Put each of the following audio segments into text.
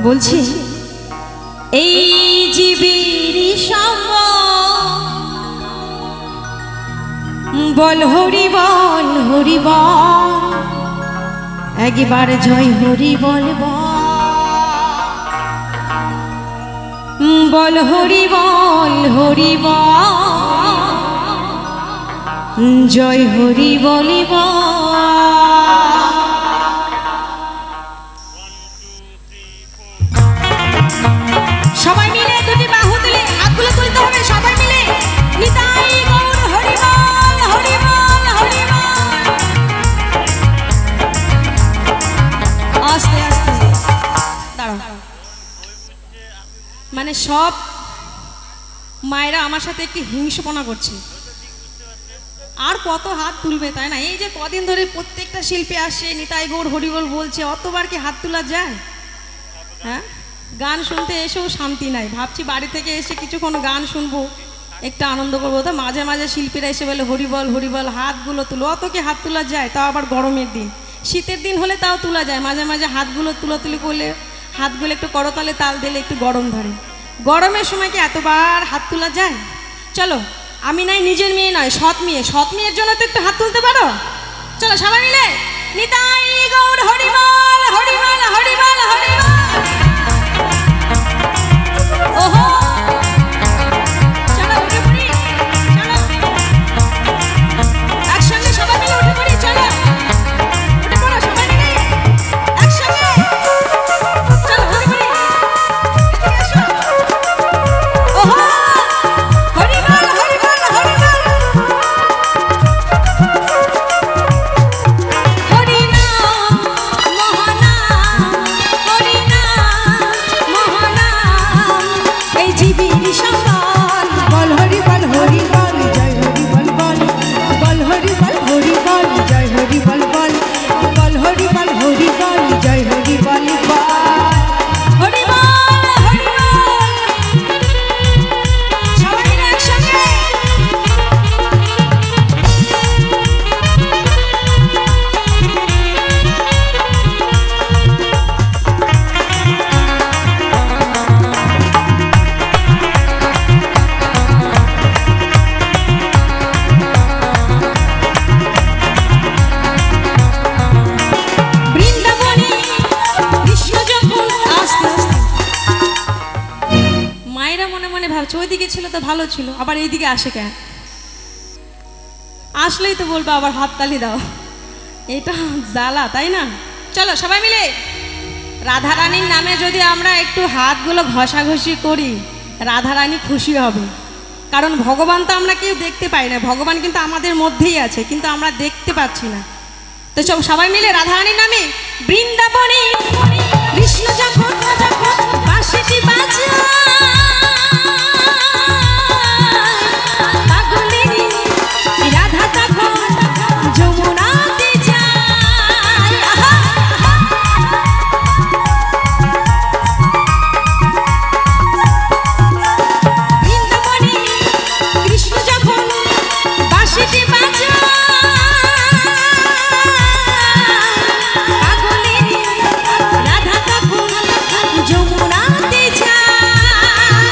বলছি এই জীবের সঙ্গ বল হরি বল হরি বল, একবার জয় হরি বল বল হরি বল হরি বল, জয় হরি বল সবাই মিলে দুটি বাহু তুলে হাতগুলো তুলতে হবে, সবাই মিলে নিতাই গৌর হরি বল হরি বল হরি বল। আস্তে আস্তে দাঁড়াও, মানে সব মায়েরা আমার সাথে একটু হিংসপনা করছে, আর কত হাত তুলবে তাই না? এই যে কদিন ধরে প্রত্যেকটা শিল্পী আসে নিতাই গৌর হরি বল বলছে, অতবার কি হাত তোলা যায়? হ্যাঁ, গান শুনতে এসেও শান্তি নাই, ভাবছি বাড়ি থেকে এসে কিছুক্ষণ গান শুনবো, একটু আনন্দ করবো, তো মাঝে মাঝে শিল্পীরা এসে বলে হরি বল হাতগুলো তুলো। অত কি হাত তোলা যায়? তাও আবার গরমের দিন, শীতের দিন হলে তাও তোলা যায়, মাঝে মাঝে হাতগুলো তুলাতুলি করলে হাতগুলো একটু করতালে তাল দিলে একটু গরম ধরে। গরমের সময় কি এতবার হাত তোলা যায়? চলো, আমি নাই নিজের মেয়ে নয়, সৎ মেয়ের জন্য তো একটু হাত তুলতে পারো। চলো সবাই মিলে নিতাই গৌর হরি বল হরি বল হরি বল হরি বল। ওহো, চলো উঠে পড়ি, চলো একসঙ্গে সবাই মিলে উঠে পড়ি, চলো উঠে পড়ো সবাই মিলে একসঙ্গে, চলো উঠে পড়ি, এদিকে এসো। ওহো, হরি বল হরি বল হরি বল, হরি নাম মহানাম, হরি নাম মহানাম, এই জীবের সম্বল বল হরি বল হরি বল, জয় হরি বল বল বল হরি বল হরি বল, জয় হরি বল বল বল হরি বল হরি বল, জয় হরি বল বল হরি বল হরি বল। সবাই মিলে একসঙ্গে বৃন্দাবনে কৃষ্ণ যখন আস্তে আস্তে, মায়েরা মনে মনে ভাবছে ওইদিকে ছিল তো ভালো ছিল, আবার এইদিকে আসে কেন? আসলেই তো বলবো আবার হাততালি দাও, এটা জ্বালা তাই না? চলো সবাই মিলে রাধারানীর নামে যদি আমরা একটু হাতগুলো ঘষাঘষি করি, রাধারানী খুশি হবে, কারণ ভগবান তো আমরা কেউ দেখতে পাই না, ভগবান কিন্তু আমাদের মধ্যেই আছে, কিন্তু আমরা দেখতে পাচ্ছি না। তো চল সবাই মিলে রাধারানীর নামে বৃন্দাবনে কৃষ্ণ যখন বাঁশিটি বাজায়, পাগলিনী রাধা তখন যমুনাতে যায়। আহা, আহা। বৃন্দাবনে কৃষ্ণ যখন বাঁশিটি বাজায়, পাগলিনী রাধা তখন যমুনাতে যায়।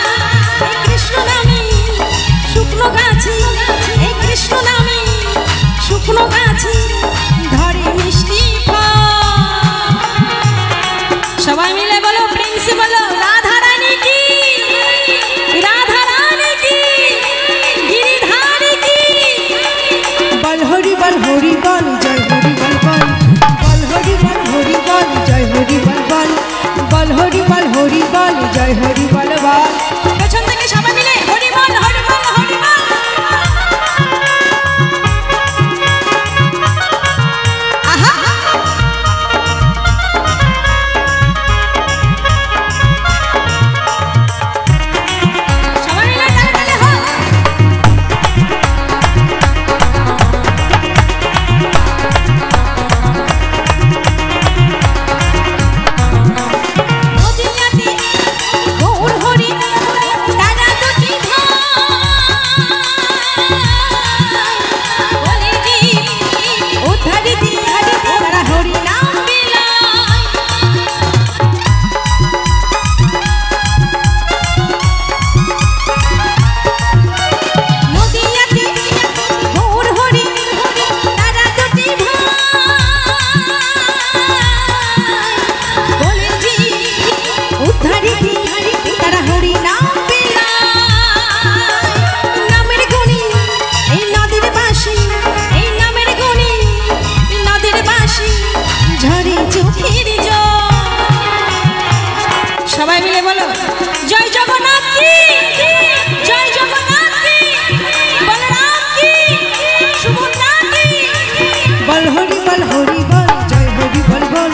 হরি বল জয় হরি বল বল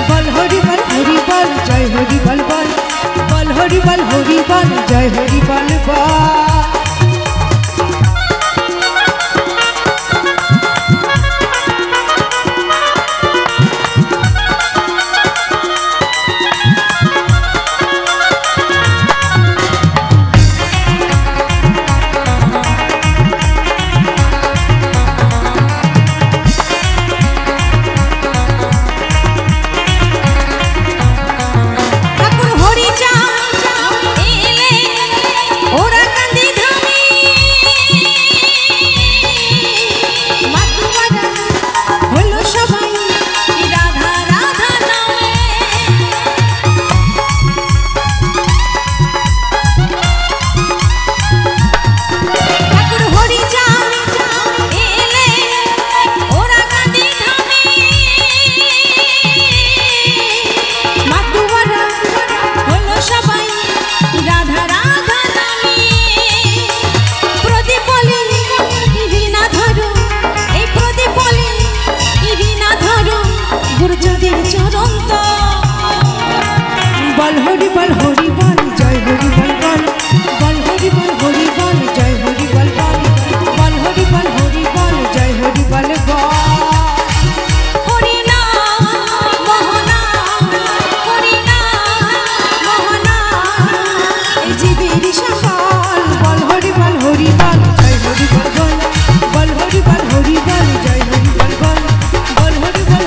বল হরি বল জয় হরি বল বল বল হরি বল জয় হরি বল বল। বল হরি বল জয় হরি বল বল বল হরি বল জয় হরি বল বল বল হরি বল জয় হরি বল বল। হরি নাম মহানাম হরি নাম মহানাম এই জীবের সকল বল হরি বল জয় হরি বল বল বল হরি বল জয় হরি বল বল বল হরি বল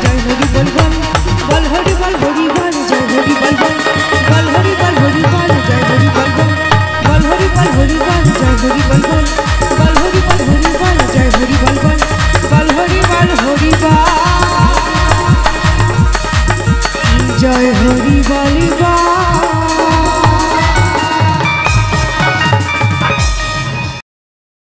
জয় হরি বল বল বল হরি বল জয় হরি বল বল বল হরি বল জয় হরি বল বল বল হরি বল জয় হরি বল বল বল হরি বল জয় হরি বল বল বল হরি বল জয় হরি বল বল।